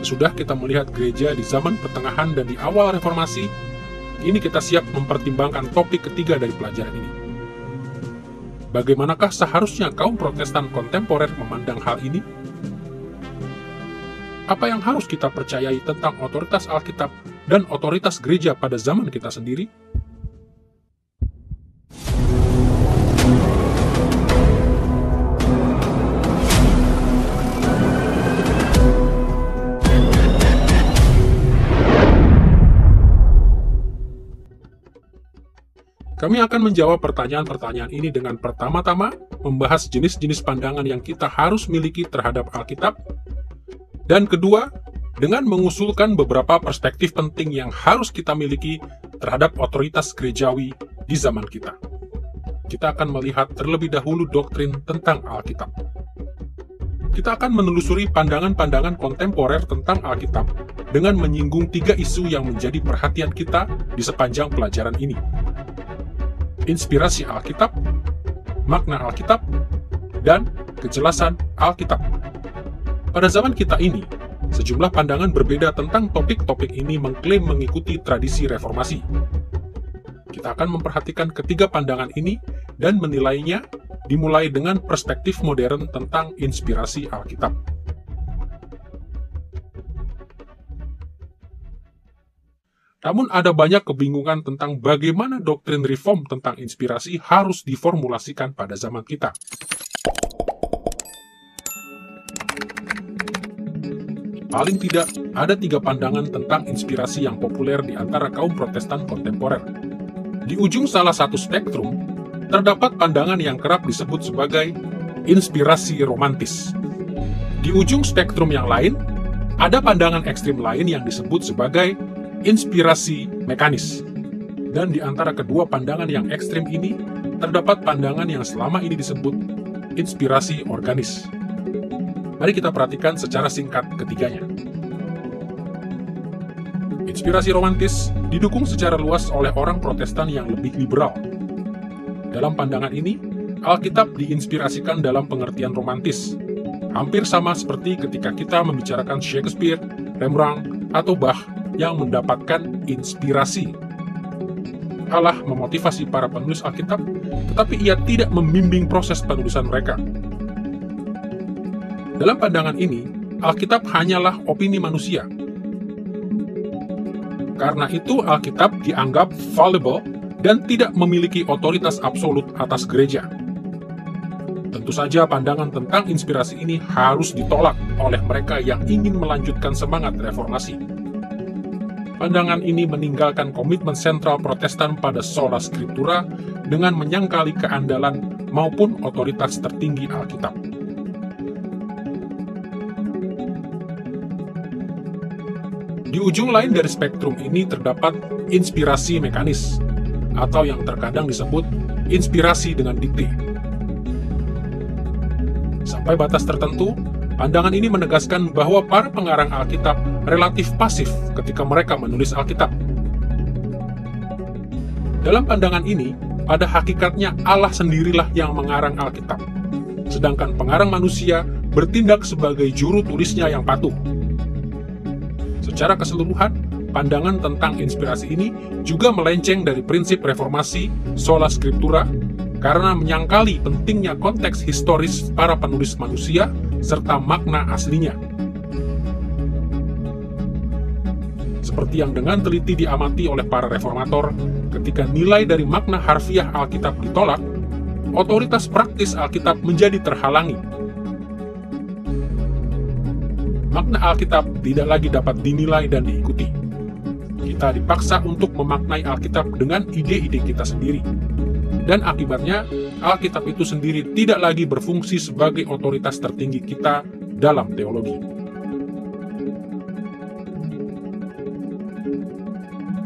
Sesudah kita melihat gereja di zaman pertengahan dan di awal reformasi, kini kita siap mempertimbangkan topik ketiga dari pelajaran ini. Bagaimanakah seharusnya kaum Protestan kontemporer memandang hal ini? Apa yang harus kita percayai tentang otoritas Alkitab dan otoritas gereja pada zaman kita sendiri? Kami akan menjawab pertanyaan-pertanyaan ini dengan pertama-tama membahas jenis-jenis pandangan yang kita harus miliki terhadap Alkitab, dan kedua, dengan mengusulkan beberapa perspektif penting yang harus kita miliki terhadap otoritas gerejawi di zaman kita. Kita akan melihat terlebih dahulu doktrin tentang Alkitab. Kita akan menelusuri pandangan-pandangan kontemporer tentang Alkitab dengan menyinggung 3 isu yang menjadi perhatian kita di sepanjang pelajaran ini. Inspirasi Alkitab, makna Alkitab, dan kejelasan Alkitab. Pada zaman kita ini, sejumlah pandangan berbeda tentang topik-topik ini mengklaim mengikuti tradisi reformasi. Kita akan memperhatikan ketiga pandangan ini dan menilainya dimulai dengan perspektif modern tentang inspirasi Alkitab. Namun ada banyak kebingungan tentang bagaimana doktrin reform tentang inspirasi harus diformulasikan pada zaman kita. Paling tidak, ada 3 pandangan tentang inspirasi yang populer di antara kaum Protestan kontemporer. Di ujung salah satu spektrum, terdapat pandangan yang kerap disebut sebagai inspirasi romantis. Di ujung spektrum yang lain, ada pandangan ekstrim lain yang disebut sebagai inspirasi mekanis. Dan di antara kedua pandangan yang ekstrim ini, terdapat pandangan yang selama ini disebut inspirasi organis. Mari kita perhatikan secara singkat ketiganya. Inspirasi romantis didukung secara luas oleh orang Protestan yang lebih liberal. Dalam pandangan ini, Alkitab diinspirasikan dalam pengertian romantis, hampir sama seperti ketika kita membicarakan Shakespeare, Rembrandt, atau Bach yang mendapatkan inspirasi. Allah memotivasi para penulis Alkitab, tetapi Ia tidak membimbing proses penulisan mereka. Dalam pandangan ini, Alkitab hanyalah opini manusia. Karena itu, Alkitab dianggap fallible dan tidak memiliki otoritas absolut atas gereja. Tentu saja pandangan tentang inspirasi ini harus ditolak oleh mereka yang ingin melanjutkan semangat reformasi. Pandangan ini meninggalkan komitmen sentral Protestan pada sola scriptura dengan menyangkali keandalan maupun otoritas tertinggi Alkitab. Di ujung lain dari spektrum ini terdapat inspirasi mekanis, atau yang terkadang disebut inspirasi dengan dikte. Sampai batas tertentu, pandangan ini menegaskan bahwa para pengarang Alkitab relatif pasif ketika mereka menulis Alkitab. Dalam pandangan ini, pada hakikatnya Allah sendirilah yang mengarang Alkitab, sedangkan pengarang manusia bertindak sebagai juru tulisnya yang patuh. Secara keseluruhan, pandangan tentang inspirasi ini juga melenceng dari prinsip reformasi sola scriptura karena menyangkali pentingnya konteks historis para penulis manusia serta makna aslinya. Seperti yang dengan teliti diamati oleh para reformator, ketika nilai dari makna harfiah Alkitab ditolak, otoritas praktis Alkitab menjadi terhalangi. Makna Alkitab tidak lagi dapat dinilai dan diikuti. Kita dipaksa untuk memaknai Alkitab dengan ide-ide kita sendiri. Dan akibatnya, Alkitab itu sendiri tidak lagi berfungsi sebagai otoritas tertinggi kita dalam teologi.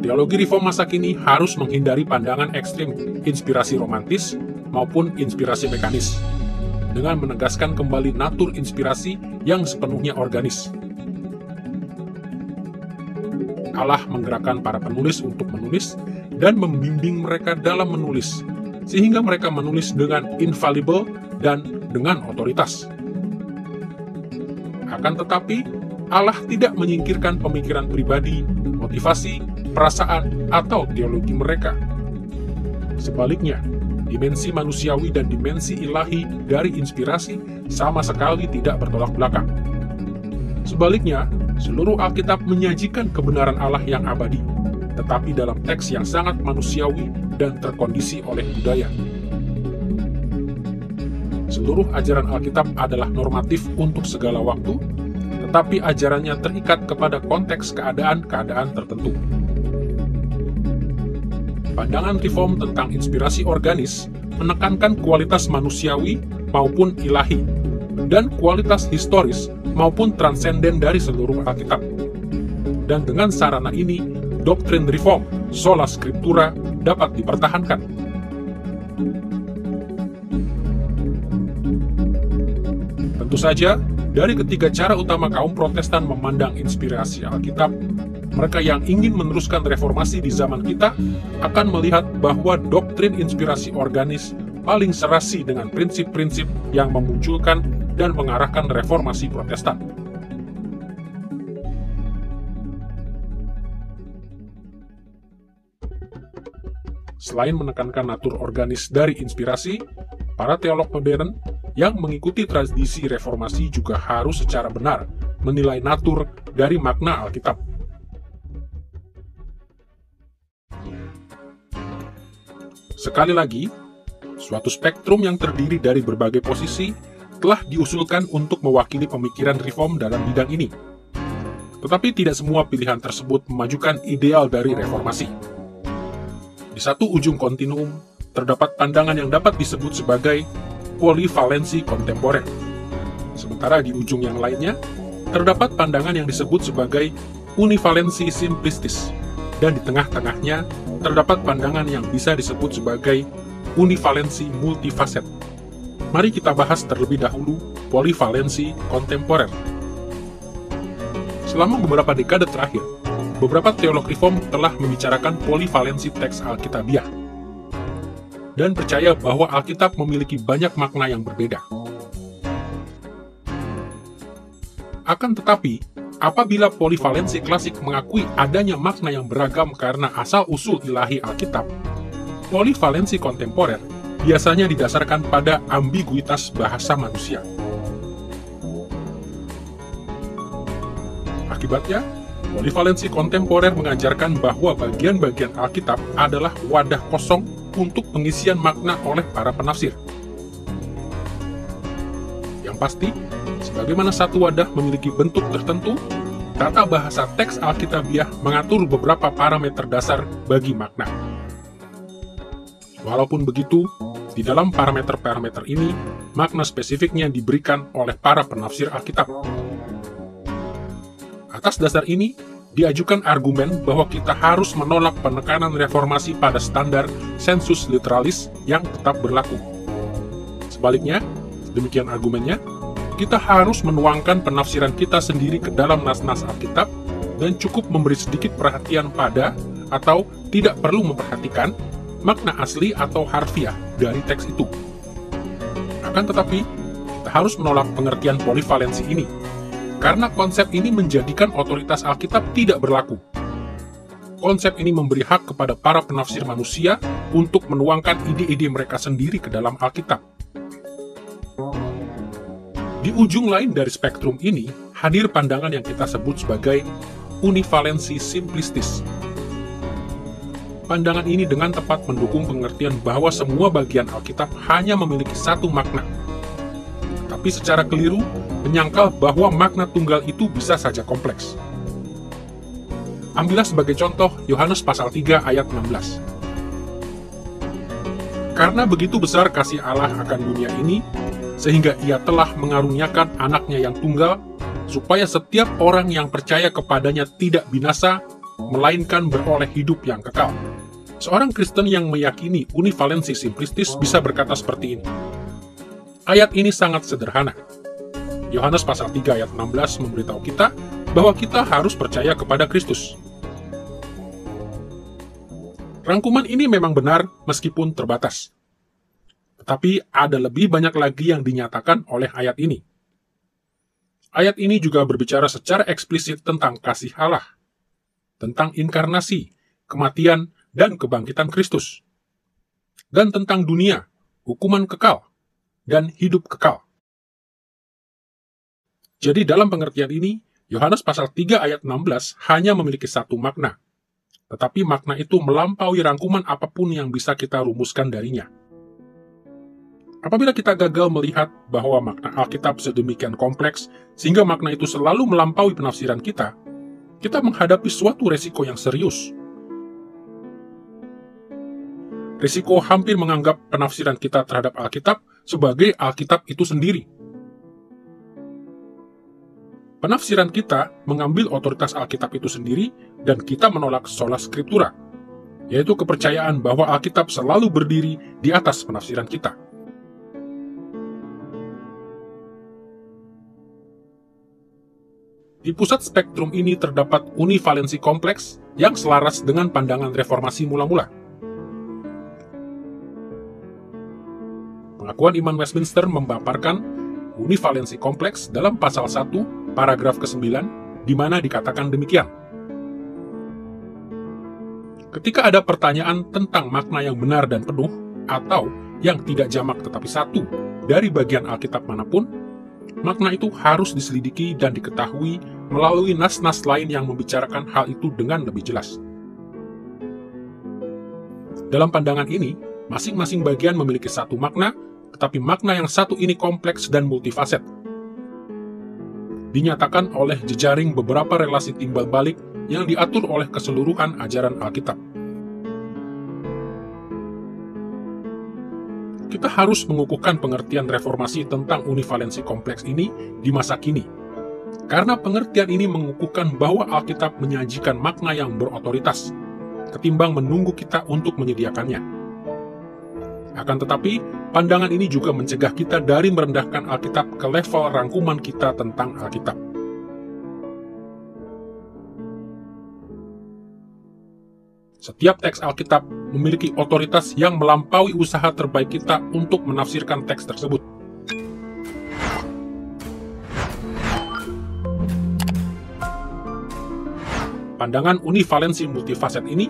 Teologi reform masa kini harus menghindari pandangan ekstrim inspirasi romantis maupun inspirasi mekanis, dengan menegaskan kembali natur inspirasi yang sepenuhnya organis. Allah menggerakkan para penulis untuk menulis dan membimbing mereka dalam menulis, sehingga mereka menulis dengan infallible dan dengan otoritas. Akan tetapi, Allah tidak menyingkirkan pemikiran pribadi, motivasi, perasaan, atau teologi mereka. Sebaliknya, dimensi manusiawi dan dimensi ilahi dari inspirasi sama sekali tidak bertolak belakang. Sebaliknya, seluruh Alkitab menyajikan kebenaran Allah yang abadi, tetapi dalam teks yang sangat manusiawi dan terkondisi oleh budaya. Seluruh ajaran Alkitab adalah normatif untuk segala waktu, tetapi ajarannya terikat kepada konteks keadaan-keadaan tertentu. Pandangan reform tentang inspirasi organis menekankan kualitas manusiawi maupun ilahi, dan kualitas historis maupun transenden dari seluruh Alkitab. Dan dengan sarana ini, doktrin reform, sola scriptura, dapat dipertahankan. Tentu saja, dari ketiga cara utama kaum Protestan memandang inspirasi Alkitab, mereka yang ingin meneruskan reformasi di zaman kita akan melihat bahwa doktrin inspirasi organis paling serasi dengan prinsip-prinsip yang memunculkan dan mengarahkan reformasi Protestan. Selain menekankan natur organis dari inspirasi, para teolog modern yang mengikuti tradisi reformasi juga harus secara benar menilai natur dari makna Alkitab. Sekali lagi, suatu spektrum yang terdiri dari berbagai posisi telah diusulkan untuk mewakili pemikiran reform dalam bidang ini. Tetapi tidak semua pilihan tersebut memajukan ideal dari reformasi. Di satu ujung kontinuum, terdapat pandangan yang dapat disebut sebagai polivalensi kontemporer. Sementara di ujung yang lainnya, terdapat pandangan yang disebut sebagai univalensi simplistis, dan di tengah-tengahnya terdapat pandangan yang bisa disebut sebagai univalensi multifaset. Mari kita bahas terlebih dahulu polivalensi kontemporer. Selama beberapa dekade terakhir, beberapa teolog reform telah membicarakan polivalensi teks Alkitabiah dan percaya bahwa Alkitab memiliki banyak makna yang berbeda. Akan tetapi, apabila polivalensi klasik mengakui adanya makna yang beragam karena asal-usul ilahi Alkitab, polivalensi kontemporer biasanya didasarkan pada ambiguitas bahasa manusia. Akibatnya, polivalensi kontemporer mengajarkan bahwa bagian-bagian Alkitab adalah wadah kosong untuk pengisian makna oleh para penafsir. Yang pasti, sebagaimana satu wadah memiliki bentuk tertentu, tata bahasa teks Alkitabiah mengatur beberapa parameter dasar bagi makna. Walaupun begitu, di dalam parameter-parameter ini, makna spesifiknya diberikan oleh para penafsir Alkitab. Atas dasar ini, diajukan argumen bahwa kita harus menolak penekanan reformasi pada standar sensus literalis yang tetap berlaku. Sebaliknya, demikian argumennya, kita harus menuangkan penafsiran kita sendiri ke dalam nas-nas Alkitab dan cukup memberi sedikit perhatian pada atau tidak perlu memperhatikan makna asli atau harfiah dari teks itu. Akan tetapi, kita harus menolak pengertian polivalensi ini, karena konsep ini menjadikan otoritas Alkitab tidak berlaku. Konsep ini memberi hak kepada para penafsir manusia untuk menuangkan ide-ide mereka sendiri ke dalam Alkitab. Di ujung lain dari spektrum ini, hadir pandangan yang kita sebut sebagai univalensi simplistis. Pandangan ini dengan tepat mendukung pengertian bahwa semua bagian Alkitab hanya memiliki satu makna, tapi secara keliru menyangkal bahwa makna tunggal itu bisa saja kompleks. Ambillah sebagai contoh Yohanes pasal 3 ayat 16. Karena begitu besar kasih Allah akan dunia ini, sehingga ia telah mengaruniakan anaknya yang tunggal, supaya setiap orang yang percaya kepadanya tidak binasa, melainkan beroleh hidup yang kekal. Seorang Kristen yang meyakini univalensi simplistis bisa berkata seperti ini. Ayat ini sangat sederhana. Yohanes pasal 3 ayat 16 memberitahu kita bahwa kita harus percaya kepada Kristus. Rangkuman ini memang benar meskipun terbatas. Tetapi ada lebih banyak lagi yang dinyatakan oleh ayat ini. Ayat ini juga berbicara secara eksplisit tentang kasih Allah, tentang inkarnasi, kematian, dan kebangkitan Kristus, dan tentang dunia, hukuman kekal, dan hidup kekal. Jadi dalam pengertian ini, Yohanes pasal 3 ayat 16 hanya memiliki satu makna, tetapi makna itu melampaui rangkuman apapun yang bisa kita rumuskan darinya. Apabila kita gagal melihat bahwa makna Alkitab sedemikian kompleks, sehingga makna itu selalu melampaui penafsiran kita menghadapi suatu resiko yang serius. Risiko hampir menganggap penafsiran kita terhadap Alkitab sebagai Alkitab itu sendiri. Penafsiran kita mengambil otoritas Alkitab itu sendiri dan kita menolak sola scriptura, yaitu kepercayaan bahwa Alkitab selalu berdiri di atas penafsiran kita. Di pusat spektrum ini terdapat univalensi kompleks yang selaras dengan pandangan reformasi mula-mula. Pengakuan Iman Westminster memaparkan univalensi kompleks dalam pasal 1, paragraf ke-9, di mana dikatakan demikian. Ketika ada pertanyaan tentang makna yang benar dan penuh, atau yang tidak jamak tetapi satu dari bagian Alkitab manapun, makna itu harus diselidiki dan diketahui melalui nas-nas lain yang membicarakan hal itu dengan lebih jelas. Dalam pandangan ini, masing-masing bagian memiliki satu makna, tetapi makna yang satu ini kompleks dan multifaset. Dinyatakan oleh jejaring beberapa relasi timbal balik yang diatur oleh keseluruhan ajaran Alkitab. Kita harus mengukuhkan pengertian reformasi tentang univalensi kompleks ini di masa kini, karena pengertian ini mengukuhkan bahwa Alkitab menyajikan makna yang berotoritas, ketimbang menunggu kita untuk menyediakannya. Akan tetapi, pandangan ini juga mencegah kita dari merendahkan Alkitab ke level rangkuman kita tentang Alkitab. Setiap teks Alkitab memiliki otoritas yang melampaui usaha terbaik kita untuk menafsirkan teks tersebut. Pandangan univalensi multifaset ini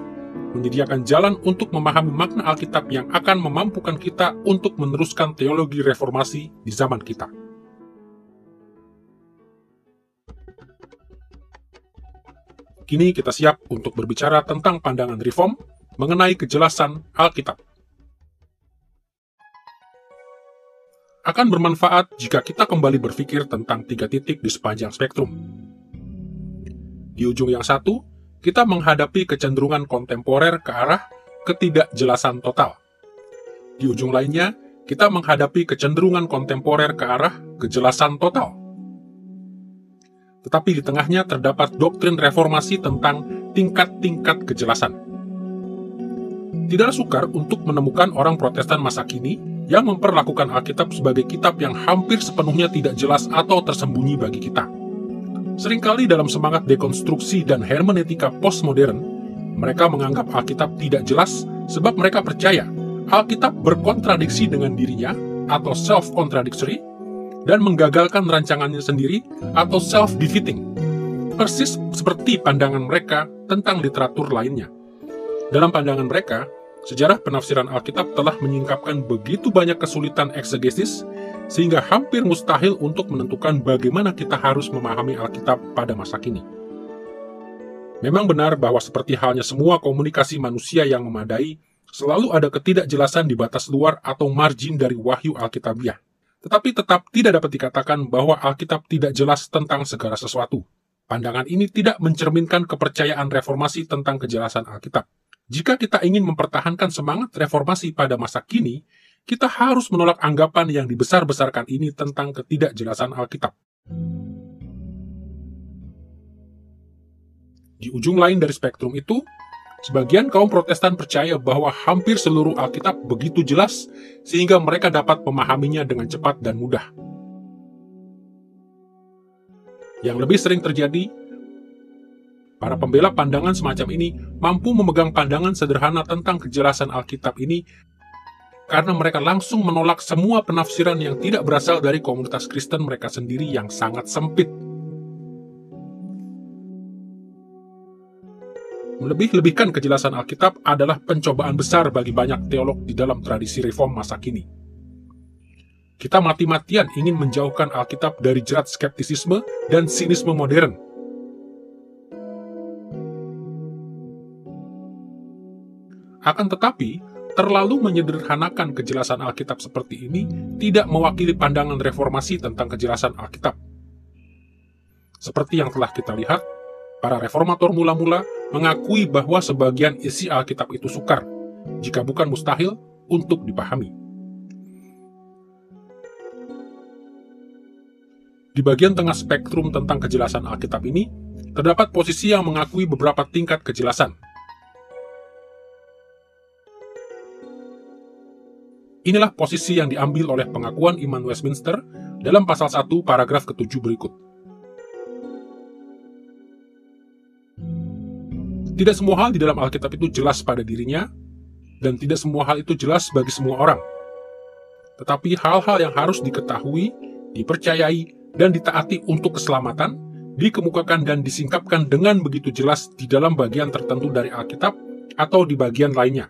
menyediakan jalan untuk memahami makna Alkitab yang akan memampukan kita untuk meneruskan teologi reformasi di zaman kita. Kini kita siap untuk berbicara tentang pandangan reform mengenai kejelasan Alkitab. Akan bermanfaat jika kita kembali berpikir tentang 3 titik di sepanjang spektrum. Di ujung yang satu, kita menghadapi kecenderungan kontemporer ke arah ketidakjelasan total. Di ujung lainnya, kita menghadapi kecenderungan kontemporer ke arah kejelasan total. Tetapi di tengahnya terdapat doktrin reformasi tentang tingkat-tingkat kejelasan. Tidaklah sukar untuk menemukan orang Protestan masa kini yang memperlakukan Alkitab sebagai kitab yang hampir sepenuhnya tidak jelas atau tersembunyi bagi kita. Seringkali dalam semangat dekonstruksi dan hermeneutika postmodern, mereka menganggap Alkitab tidak jelas sebab mereka percaya Alkitab berkontradiksi dengan dirinya atau self-contradictory, dan menggagalkan rancangannya sendiri atau self-defeating, persis seperti pandangan mereka tentang literatur lainnya. Dalam pandangan mereka, sejarah penafsiran Alkitab telah menyingkapkan begitu banyak kesulitan eksegesis, sehingga hampir mustahil untuk menentukan bagaimana kita harus memahami Alkitab pada masa kini. Memang benar bahwa seperti halnya semua komunikasi manusia yang memadai, selalu ada ketidakjelasan di batas luar atau margin dari wahyu Alkitabiah. Tetapi tetap tidak dapat dikatakan bahwa Alkitab tidak jelas tentang segala sesuatu. Pandangan ini tidak mencerminkan kepercayaan reformasi tentang kejelasan Alkitab. Jika kita ingin mempertahankan semangat reformasi pada masa kini, kita harus menolak anggapan yang dibesar-besarkan ini tentang ketidakjelasan Alkitab. Di ujung lain dari spektrum itu, sebagian kaum Protestan percaya bahwa hampir seluruh Alkitab begitu jelas sehingga mereka dapat memahaminya dengan cepat dan mudah. Yang lebih sering terjadi, para pembela pandangan semacam ini mampu memegang pandangan sederhana tentang kejelasan Alkitab ini karena mereka langsung menolak semua penafsiran yang tidak berasal dari komunitas Kristen mereka sendiri yang sangat sempit. Melebih-lebihkan kejelasan Alkitab adalah pencobaan besar bagi banyak teolog di dalam tradisi reform masa kini. Kita mati-matian ingin menjauhkan Alkitab dari jerat skeptisisme dan sinisme modern. Akan tetapi, terlalu menyederhanakan kejelasan Alkitab seperti ini tidak mewakili pandangan reformasi tentang kejelasan Alkitab. Seperti yang telah kita lihat, para reformator mula-mula mengakui bahwa sebagian isi Alkitab itu sukar, jika bukan mustahil, untuk dipahami. Di bagian tengah spektrum tentang kejelasan Alkitab ini, terdapat posisi yang mengakui beberapa tingkat kejelasan. Inilah posisi yang diambil oleh pengakuan iman Westminster dalam pasal 1 paragraf ke-7 berikut. Tidak semua hal di dalam Alkitab itu jelas pada dirinya, dan tidak semua hal itu jelas bagi semua orang. Tetapi hal-hal yang harus diketahui, dipercayai, dan ditaati untuk keselamatan, dikemukakan dan disingkapkan dengan begitu jelas di dalam bagian tertentu dari Alkitab atau di bagian lainnya.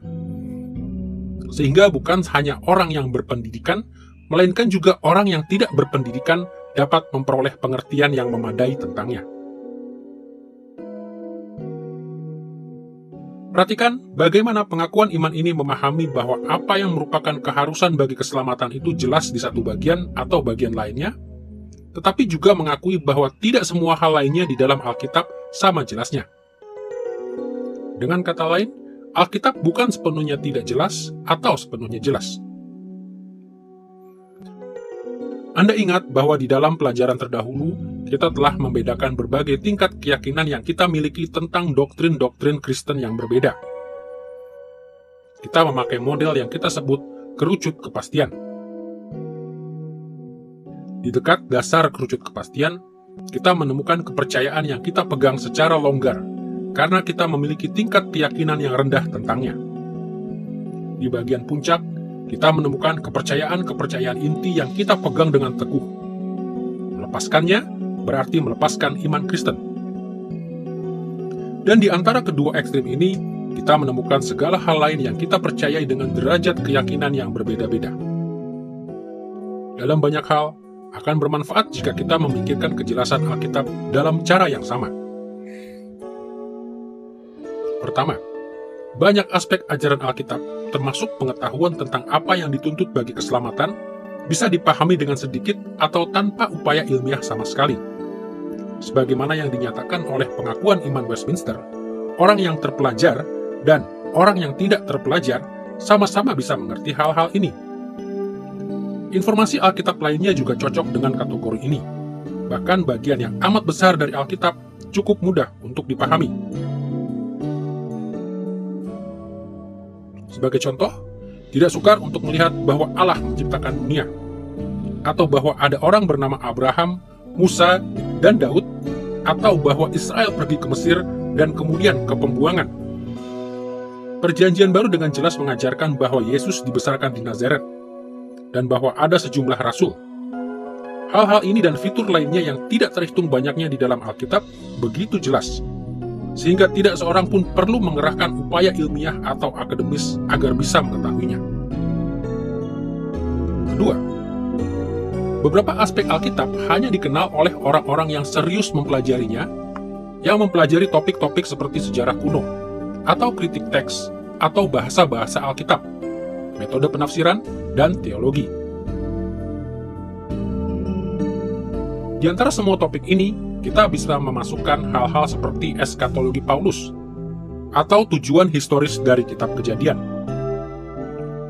Sehingga bukan hanya orang yang berpendidikan, melainkan juga orang yang tidak berpendidikan dapat memperoleh pengertian yang memadai tentangnya. Perhatikan bagaimana pengakuan iman ini memahami bahwa apa yang merupakan keharusan bagi keselamatan itu jelas di satu bagian atau bagian lainnya, tetapi juga mengakui bahwa tidak semua hal lainnya di dalam Alkitab sama jelasnya. Dengan kata lain, Alkitab bukan sepenuhnya tidak jelas atau sepenuhnya jelas. Anda ingat bahwa di dalam pelajaran terdahulu, kita telah membedakan berbagai tingkat keyakinan yang kita miliki tentang doktrin-doktrin Kristen yang berbeda. Kita memakai model yang kita sebut kerucut kepastian. Di dekat dasar kerucut kepastian, kita menemukan kepercayaan yang kita pegang secara longgar, karena kita memiliki tingkat keyakinan yang rendah tentangnya. Di bagian puncak, kita menemukan kepercayaan-kepercayaan inti yang kita pegang dengan teguh. Melepaskannya berarti melepaskan iman Kristen. Dan di antara kedua ekstrem ini, kita menemukan segala hal lain yang kita percayai dengan derajat keyakinan yang berbeda-beda. Dalam banyak hal, akan bermanfaat jika kita memikirkan kejelasan Alkitab dalam cara yang sama. Pertama, banyak aspek ajaran Alkitab, termasuk pengetahuan tentang apa yang dituntut bagi keselamatan, bisa dipahami dengan sedikit atau tanpa upaya ilmiah sama sekali. Sebagaimana yang dinyatakan oleh pengakuan iman Westminster, orang yang terpelajar dan orang yang tidak terpelajar sama-sama bisa mengerti hal-hal ini. Informasi Alkitab lainnya juga cocok dengan kategori ini. Bahkan bagian yang amat besar dari Alkitab cukup mudah untuk dipahami. Sebagai contoh, tidak sukar untuk melihat bahwa Allah menciptakan dunia, atau bahwa ada orang bernama Abraham, Musa, dan Daud, atau bahwa Israel pergi ke Mesir dan kemudian ke pembuangan. Perjanjian Baru dengan jelas mengajarkan bahwa Yesus dibesarkan di Nazaret, dan bahwa ada sejumlah rasul. Hal-hal ini dan fitur lainnya yang tidak terhitung banyaknya di dalam Alkitab begitu jelas, sehingga tidak seorang pun perlu mengerahkan upaya ilmiah atau akademis agar bisa mengetahuinya. Kedua, beberapa aspek Alkitab hanya dikenal oleh orang-orang yang serius mempelajarinya, yang mempelajari topik-topik seperti sejarah kuno, atau kritik teks, atau bahasa-bahasa Alkitab, metode penafsiran, dan teologi. Di antara semua topik ini, kita bisa memasukkan hal-hal seperti eskatologi Paulus, atau tujuan historis dari kitab Kejadian.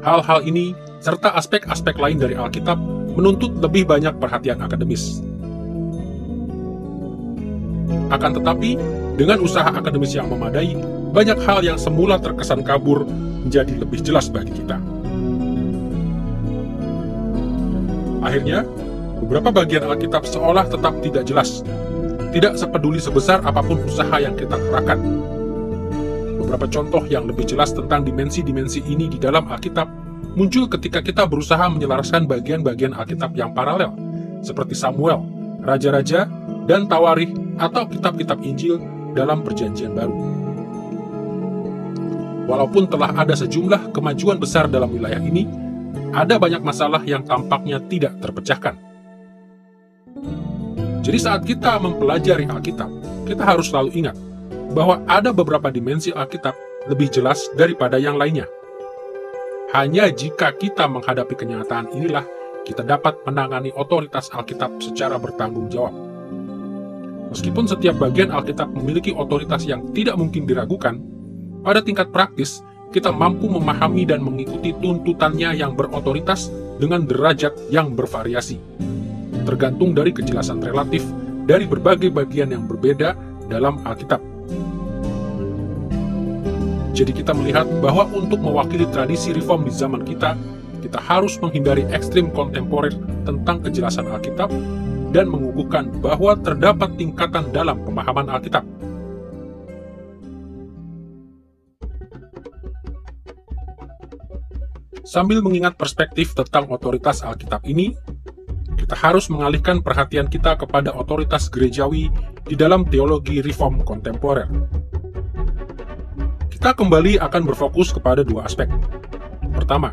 Hal-hal ini, serta aspek-aspek lain dari Alkitab, menuntut lebih banyak perhatian akademis. Akan tetapi, dengan usaha akademis yang memadai, banyak hal yang semula terkesan kabur menjadi lebih jelas bagi kita. Akhirnya, beberapa bagian Alkitab seolah tetap tidak jelas, tidak sepeduli sebesar apapun usaha yang kita kerahkan. Beberapa contoh yang lebih jelas tentang dimensi-dimensi ini di dalam Alkitab muncul ketika kita berusaha menyelaraskan bagian-bagian Alkitab yang paralel, seperti Samuel, Raja-Raja, dan Tawarikh atau kitab-kitab Injil dalam Perjanjian Baru. Walaupun telah ada sejumlah kemajuan besar dalam wilayah ini, ada banyak masalah yang tampaknya tidak terpecahkan. Jadi saat kita mempelajari Alkitab, kita harus selalu ingat bahwa ada beberapa dimensi Alkitab lebih jelas daripada yang lainnya. Hanya jika kita menghadapi kenyataan inilah, kita dapat menangani otoritas Alkitab secara bertanggung jawab. Meskipun setiap bagian Alkitab memiliki otoritas yang tidak mungkin diragukan, pada tingkat praktis, kita mampu memahami dan mengikuti tuntutannya yang berotoritas dengan derajat yang bervariasi, tergantung dari kejelasan relatif dari berbagai bagian yang berbeda dalam Alkitab. Jadi kita melihat bahwa untuk mewakili tradisi reform di zaman kita harus menghindari ekstrim kontemporer tentang kejelasan Alkitab dan mengukuhkan bahwa terdapat tingkatan dalam pemahaman Alkitab. Sambil mengingat perspektif tentang otoritas Alkitab ini, kita harus mengalihkan perhatian kita kepada otoritas gerejawi di dalam teologi reform kontemporer. Kita kembali akan berfokus kepada dua aspek. Pertama,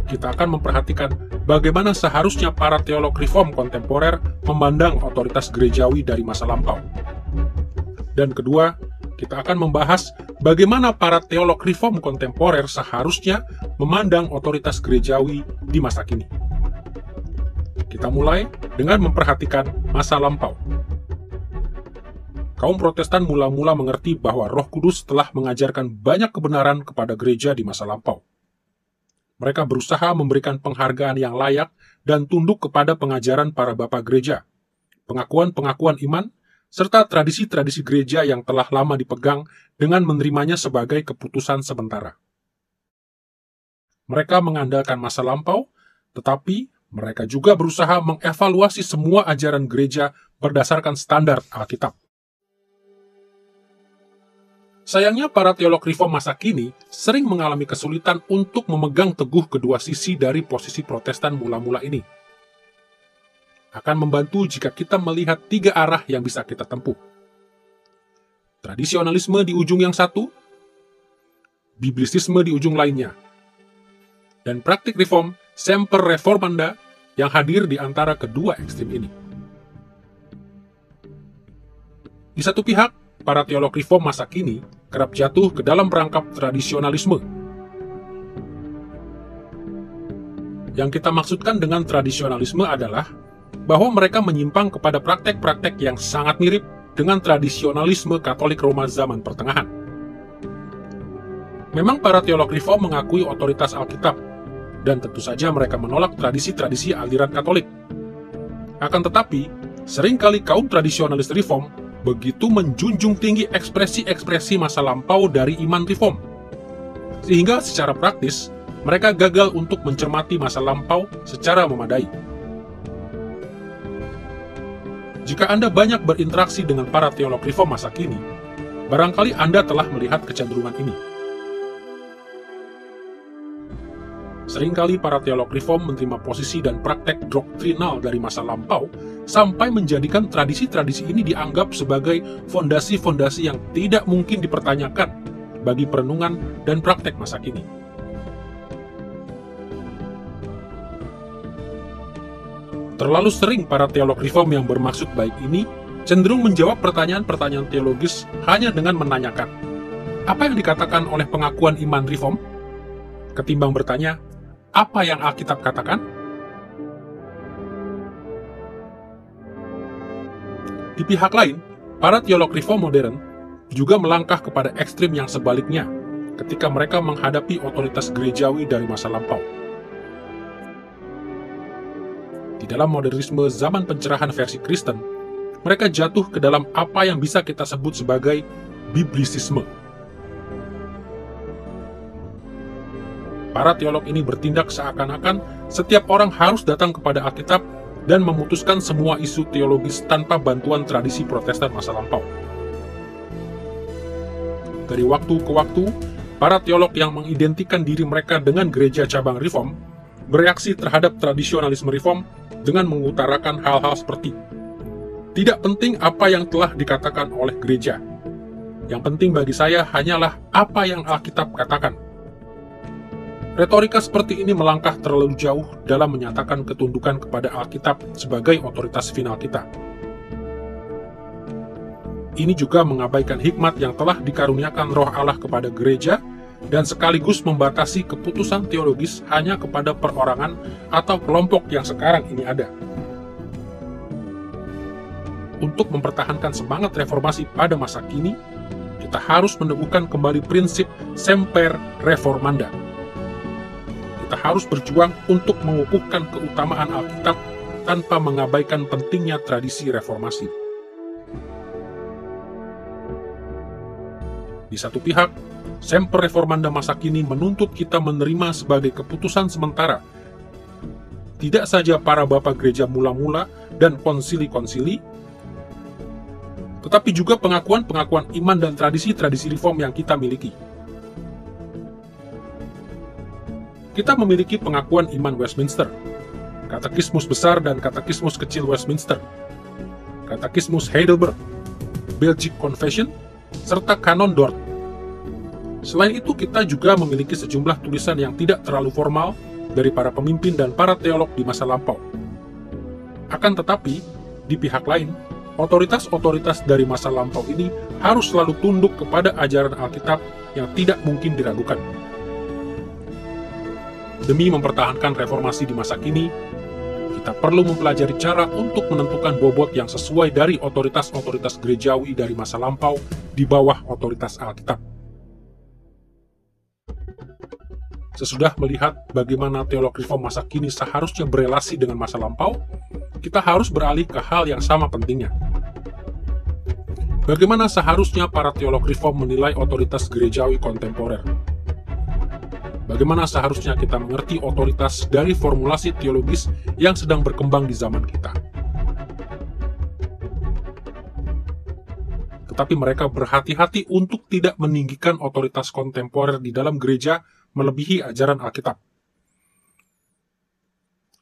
kita akan memperhatikan bagaimana seharusnya para teolog reform kontemporer memandang otoritas gerejawi dari masa lampau. Dan kedua, kita akan membahas bagaimana para teolog reform kontemporer seharusnya memandang otoritas gerejawi di masa kini. Kita mulai dengan memperhatikan masa lampau. Kaum Protestan mula-mula mengerti bahwa Roh Kudus telah mengajarkan banyak kebenaran kepada gereja di masa lampau. Mereka berusaha memberikan penghargaan yang layak dan tunduk kepada pengajaran para bapa gereja, pengakuan-pengakuan iman, serta tradisi-tradisi gereja yang telah lama dipegang dengan menerimanya sebagai keputusan sementara. Mereka mengandalkan masa lampau, tetapi mereka juga berusaha mengevaluasi semua ajaran gereja berdasarkan standar Alkitab. Sayangnya, para teolog reform masa kini sering mengalami kesulitan untuk memegang teguh kedua sisi dari posisi Protestan mula-mula ini. Akan membantu jika kita melihat tiga arah yang bisa kita tempuh. Tradisionalisme di ujung yang satu, biblisisme di ujung lainnya, dan praktik reform semper reformanda yang hadir di antara kedua ekstrim ini. Di satu pihak, para teolog reform masa kini kerap jatuh ke dalam perangkap tradisionalisme. Yang kita maksudkan dengan tradisionalisme adalah bahwa mereka menyimpang kepada praktek-praktek yang sangat mirip dengan tradisionalisme Katolik Roma zaman pertengahan. Memang para teolog reform mengakui otoritas Alkitab, dan tentu saja mereka menolak tradisi-tradisi aliran Katolik. Akan tetapi, seringkali kaum tradisionalis reform begitu menjunjung tinggi ekspresi-ekspresi masa lampau dari iman reform, sehingga secara praktis mereka gagal untuk mencermati masa lampau secara memadai. Jika Anda banyak berinteraksi dengan para teolog reform masa kini, barangkali Anda telah melihat kecenderungan ini. Seringkali para teolog reform menerima posisi dan praktek doktrinal dari masa lampau sampai menjadikan tradisi-tradisi ini dianggap sebagai fondasi-fondasi yang tidak mungkin dipertanyakan bagi perenungan dan praktek masa kini. Terlalu sering para teolog reform yang bermaksud baik ini cenderung menjawab pertanyaan-pertanyaan teologis hanya dengan menanyakan, apa yang dikatakan oleh pengakuan iman reform? Ketimbang bertanya, apa yang Alkitab katakan? Di pihak lain, para teolog reform modern juga melangkah kepada ekstrim yang sebaliknya ketika mereka menghadapi otoritas gerejawi dari masa lampau. Di dalam modernisme zaman pencerahan versi Kristen, mereka jatuh ke dalam apa yang bisa kita sebut sebagai biblisisme. Para teolog ini bertindak seakan-akan setiap orang harus datang kepada Alkitab dan memutuskan semua isu teologis tanpa bantuan tradisi Protestan masa lampau. Dari waktu ke waktu, para teolog yang mengidentikan diri mereka dengan gereja cabang Reform bereaksi terhadap tradisionalisme Reform dengan mengutarakan hal-hal seperti, "Tidak penting apa yang telah dikatakan oleh gereja. Yang penting bagi saya hanyalah apa yang Alkitab katakan." Retorika seperti ini melangkah terlalu jauh dalam menyatakan ketundukan kepada Alkitab sebagai otoritas final kita. Ini juga mengabaikan hikmat yang telah dikaruniakan Roh Allah kepada gereja dan sekaligus membatasi keputusan teologis hanya kepada perorangan atau kelompok yang sekarang ini ada. Untuk mempertahankan semangat reformasi pada masa kini, kita harus meneguhkan kembali prinsip semper reformanda. Kita harus berjuang untuk mengukuhkan keutamaan Alkitab tanpa mengabaikan pentingnya tradisi reformasi. Di satu pihak, semper reformanda masa kini menuntut kita menerima sebagai keputusan sementara tidak saja para bapak gereja mula-mula dan konsili-konsili, tetapi juga pengakuan-pengakuan iman dan tradisi-tradisi reform yang kita miliki. Kita memiliki pengakuan iman Westminster, Katekismus Besar dan Katekismus Kecil Westminster, Katekismus Heidelberg, Belgic Confession, serta Kanon Dort. Selain itu, kita juga memiliki sejumlah tulisan yang tidak terlalu formal dari para pemimpin dan para teolog di masa lampau. Akan tetapi, di pihak lain, otoritas-otoritas dari masa lampau ini harus selalu tunduk kepada ajaran Alkitab yang tidak mungkin diragukan. Demi mempertahankan reformasi di masa kini, kita perlu mempelajari cara untuk menentukan bobot yang sesuai dari otoritas-otoritas gerejawi dari masa lampau di bawah otoritas Alkitab. Sesudah melihat bagaimana teolog reform masa kini seharusnya berelasi dengan masa lampau, kita harus beralih ke hal yang sama pentingnya. Bagaimana seharusnya para teolog reform menilai otoritas gerejawi kontemporer? Bagaimana seharusnya kita mengerti otoritas dari formulasi teologis yang sedang berkembang di zaman kita? Tetapi mereka berhati-hati untuk tidak meninggikan otoritas kontemporer di dalam gereja melebihi ajaran Alkitab.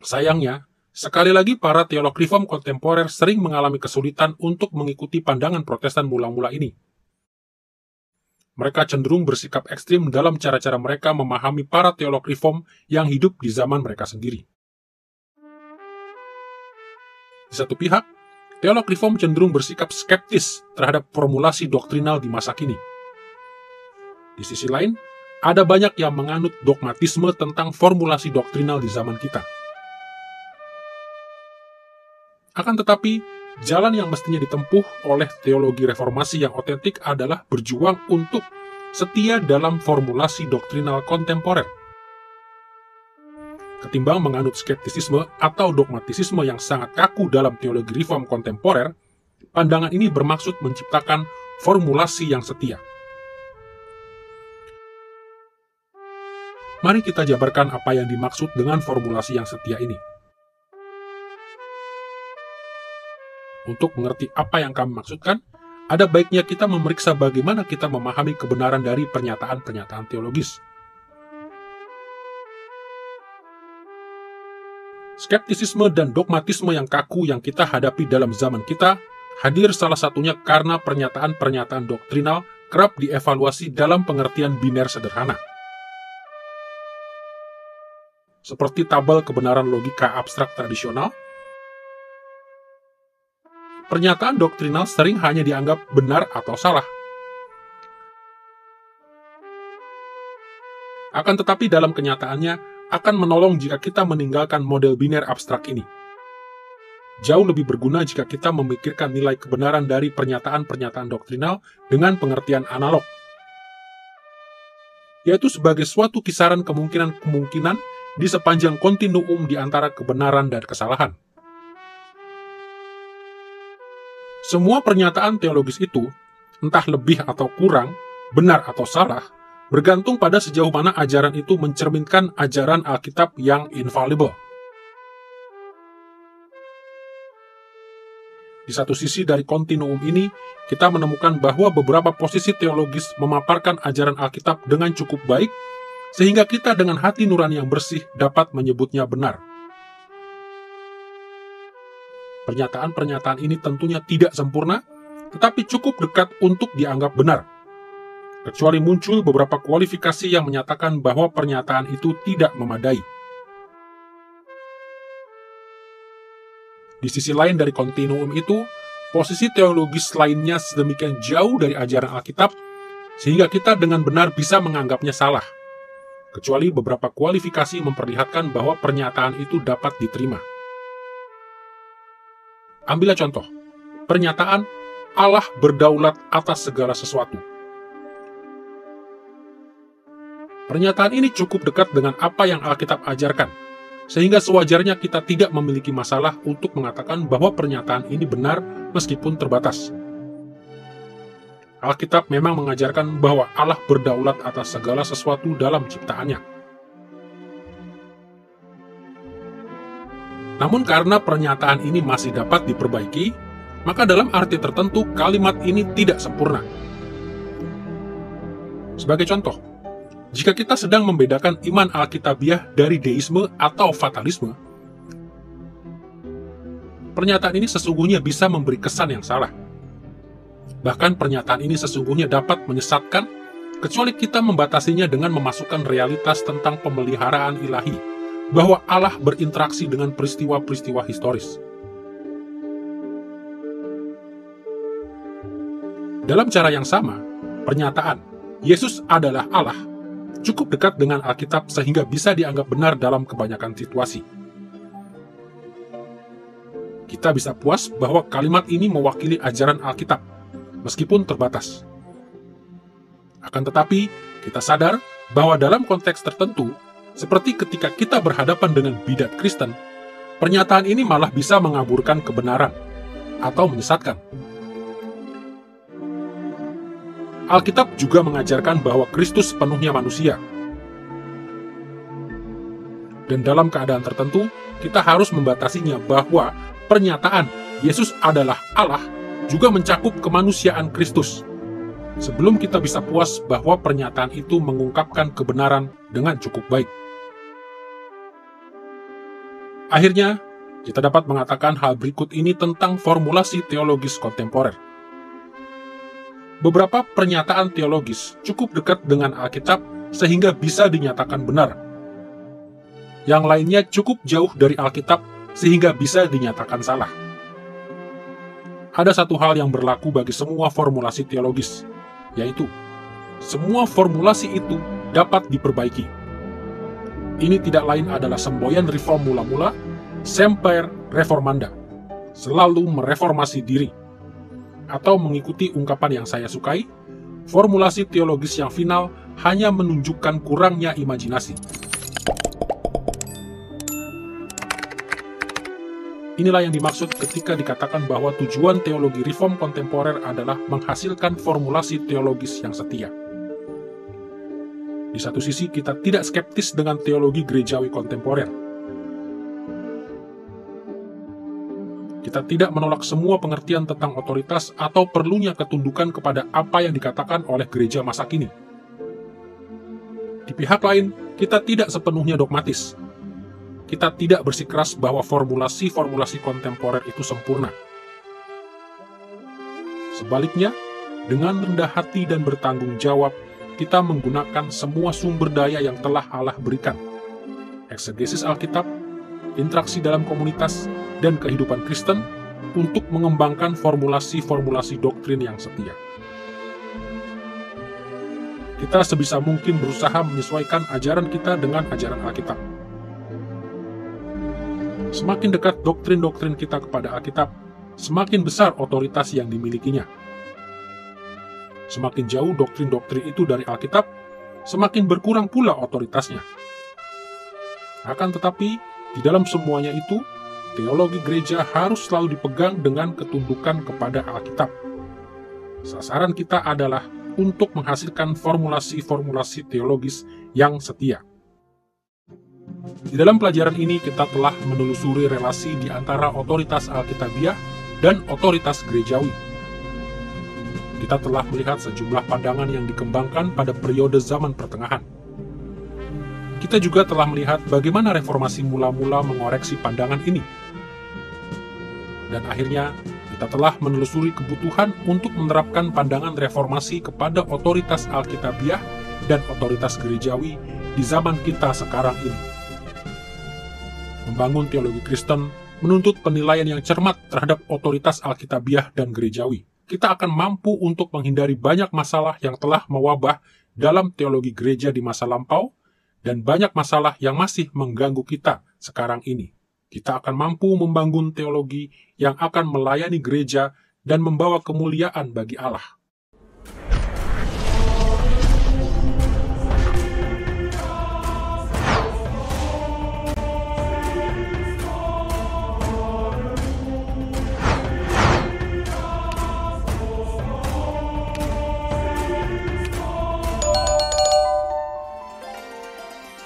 Sayangnya, sekali lagi para teolog reform kontemporer sering mengalami kesulitan untuk mengikuti pandangan Protestan mula-mula ini. Mereka cenderung bersikap ekstrim dalam cara-cara mereka memahami para teolog reform yang hidup di zaman mereka sendiri. Di satu pihak, teolog reform cenderung bersikap skeptis terhadap formulasi doktrinal di masa kini. Di sisi lain, ada banyak yang menganut dogmatisme tentang formulasi doktrinal di zaman kita. Akan tetapi, jalan yang mestinya ditempuh oleh teologi reformasi yang otentik adalah berjuang untuk setia dalam formulasi doktrinal kontemporer. Ketimbang menganut skeptisisme atau dogmatisisme yang sangat kaku dalam teologi reform kontemporer, pandangan ini bermaksud menciptakan formulasi yang setia. Mari kita jabarkan apa yang dimaksud dengan formulasi yang setia ini. Untuk mengerti apa yang kami maksudkan, ada baiknya kita memeriksa bagaimana kita memahami kebenaran dari pernyataan-pernyataan teologis. Skeptisisme dan dogmatisme yang kaku yang kita hadapi dalam zaman kita hadir salah satunya karena pernyataan-pernyataan doktrinal kerap dievaluasi dalam pengertian biner sederhana. Seperti tabel kebenaran logika abstrak tradisional, pernyataan doktrinal sering hanya dianggap benar atau salah. Akan tetapi dalam kenyataannya akan menolong jika kita meninggalkan model biner abstrak ini. Jauh lebih berguna jika kita memikirkan nilai kebenaran dari pernyataan-pernyataan doktrinal dengan pengertian analog, yaitu sebagai suatu kisaran kemungkinan-kemungkinan di sepanjang kontinuum di antara kebenaran dan kesalahan. Semua pernyataan teologis itu, entah lebih atau kurang, benar atau salah, bergantung pada sejauh mana ajaran itu mencerminkan ajaran Alkitab yang infallible. Di satu sisi dari kontinuum ini, kita menemukan bahwa beberapa posisi teologis memaparkan ajaran Alkitab dengan cukup baik, sehingga kita dengan hati nurani yang bersih dapat menyebutnya benar. Pernyataan-pernyataan ini tentunya tidak sempurna, tetapi cukup dekat untuk dianggap benar. Kecuali muncul beberapa kualifikasi yang menyatakan bahwa pernyataan itu tidak memadai. Di sisi lain dari kontinuum itu, posisi teologis lainnya sedemikian jauh dari ajaran Alkitab, sehingga kita dengan benar bisa menganggapnya salah. Kecuali beberapa kualifikasi memperlihatkan bahwa pernyataan itu dapat diterima. Ambillah contoh, pernyataan Allah berdaulat atas segala sesuatu. Pernyataan ini cukup dekat dengan apa yang Alkitab ajarkan, sehingga sewajarnya kita tidak memiliki masalah untuk mengatakan bahwa pernyataan ini benar meskipun terbatas. Alkitab memang mengajarkan bahwa Allah berdaulat atas segala sesuatu dalam ciptaannya. Namun karena pernyataan ini masih dapat diperbaiki, maka dalam arti tertentu kalimat ini tidak sempurna. Sebagai contoh, jika kita sedang membedakan iman Alkitabiah dari deisme atau fatalisme, pernyataan ini sesungguhnya bisa memberi kesan yang salah. Bahkan pernyataan ini sesungguhnya dapat menyesatkan, kecuali kita membatasinya dengan memasukkan realitas tentang pemeliharaan ilahi, bahwa Allah berinteraksi dengan peristiwa-peristiwa historis. Dalam cara yang sama, pernyataan Yesus adalah Allah cukup dekat dengan Alkitab sehingga bisa dianggap benar dalam kebanyakan situasi. Kita bisa puas bahwa kalimat ini mewakili ajaran Alkitab, meskipun terbatas. Akan tetapi, kita sadar bahwa dalam konteks tertentu, seperti ketika kita berhadapan dengan bidat Kristen, pernyataan ini malah bisa mengaburkan kebenaran atau menyesatkan. Alkitab juga mengajarkan bahwa Kristus sepenuhnya manusia. Dan dalam keadaan tertentu, kita harus membatasinya bahwa pernyataan Yesus adalah Allah juga mencakup kemanusiaan Kristus, sebelum kita bisa puas bahwa pernyataan itu mengungkapkan kebenaran dengan cukup baik. Akhirnya, kita dapat mengatakan hal berikut ini tentang formulasi teologis kontemporer. Beberapa pernyataan teologis cukup dekat dengan Alkitab sehingga bisa dinyatakan benar. Yang lainnya cukup jauh dari Alkitab sehingga bisa dinyatakan salah. Ada satu hal yang berlaku bagi semua formulasi teologis, yaitu semua formulasi itu dapat diperbaiki. Ini tidak lain adalah semboyan reform mula-mula, semper reformanda, selalu mereformasi diri. Atau mengikuti ungkapan yang saya sukai, formulasi teologis yang final hanya menunjukkan kurangnya imajinasi. Inilah yang dimaksud ketika dikatakan bahwa tujuan teologi reform kontemporer adalah menghasilkan formulasi teologis yang setia. Di satu sisi, kita tidak skeptis dengan teologi gerejawi kontemporer. Kita tidak menolak semua pengertian tentang otoritas atau perlunya ketundukan kepada apa yang dikatakan oleh gereja masa kini. Di pihak lain, kita tidak sepenuhnya dogmatis. Kita tidak bersikeras bahwa formulasi-formulasi kontemporer itu sempurna. Sebaliknya, dengan rendah hati dan bertanggung jawab, kita menggunakan semua sumber daya yang telah Allah berikan. Eksegesis Alkitab, interaksi dalam komunitas, dan kehidupan Kristen untuk mengembangkan formulasi-formulasi doktrin yang setia. Kita sebisa mungkin berusaha menyesuaikan ajaran kita dengan ajaran Alkitab. Semakin dekat doktrin-doktrin kita kepada Alkitab, semakin besar otoritas yang dimilikinya. Semakin jauh doktrin-doktrin itu dari Alkitab, semakin berkurang pula otoritasnya. Akan tetapi, di dalam semuanya itu, teologi gereja harus selalu dipegang dengan ketundukan kepada Alkitab. Sasaran kita adalah untuk menghasilkan formulasi-formulasi teologis yang setia. Di dalam pelajaran ini kita telah menelusuri relasi di antara otoritas Alkitabiah dan otoritas gerejawi. Kita telah melihat sejumlah pandangan yang dikembangkan pada periode zaman pertengahan. Kita juga telah melihat bagaimana reformasi mula-mula mengoreksi pandangan ini. Dan akhirnya, kita telah menelusuri kebutuhan untuk menerapkan pandangan reformasi kepada otoritas Alkitabiah dan otoritas gerejawi di zaman kita sekarang ini. Membangun teologi Kristen menuntut penilaian yang cermat terhadap otoritas Alkitabiah dan gerejawi. Kita akan mampu untuk menghindari banyak masalah yang telah mewabah dalam teologi gereja di masa lampau, dan banyak masalah yang masih mengganggu kita sekarang ini. Kita akan mampu membangun teologi yang akan melayani gereja dan membawa kemuliaan bagi Allah.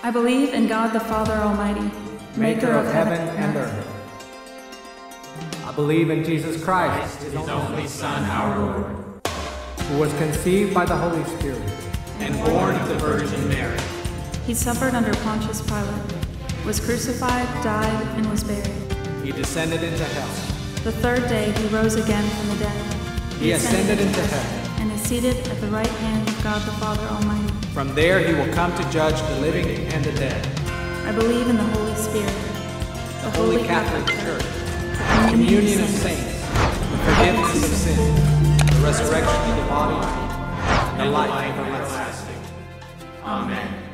I believe in God the Father Almighty, maker of heaven and earth. I believe in Jesus Christ, His only Son, our Lord, who was conceived by the Holy Spirit and born of the Virgin Mary. He suffered under Pontius Pilate, was crucified, died, and was buried. He descended into hell. The third day he rose again from the dead. He ascended into heaven and is seated at the right hand of God the Father Almighty. From there he will come to judge the living and the dead. I believe in the Holy Spirit, the Holy Catholic Church, the communion of saints, the forgiveness of sins, the resurrection of the body, and the life everlasting. Amen.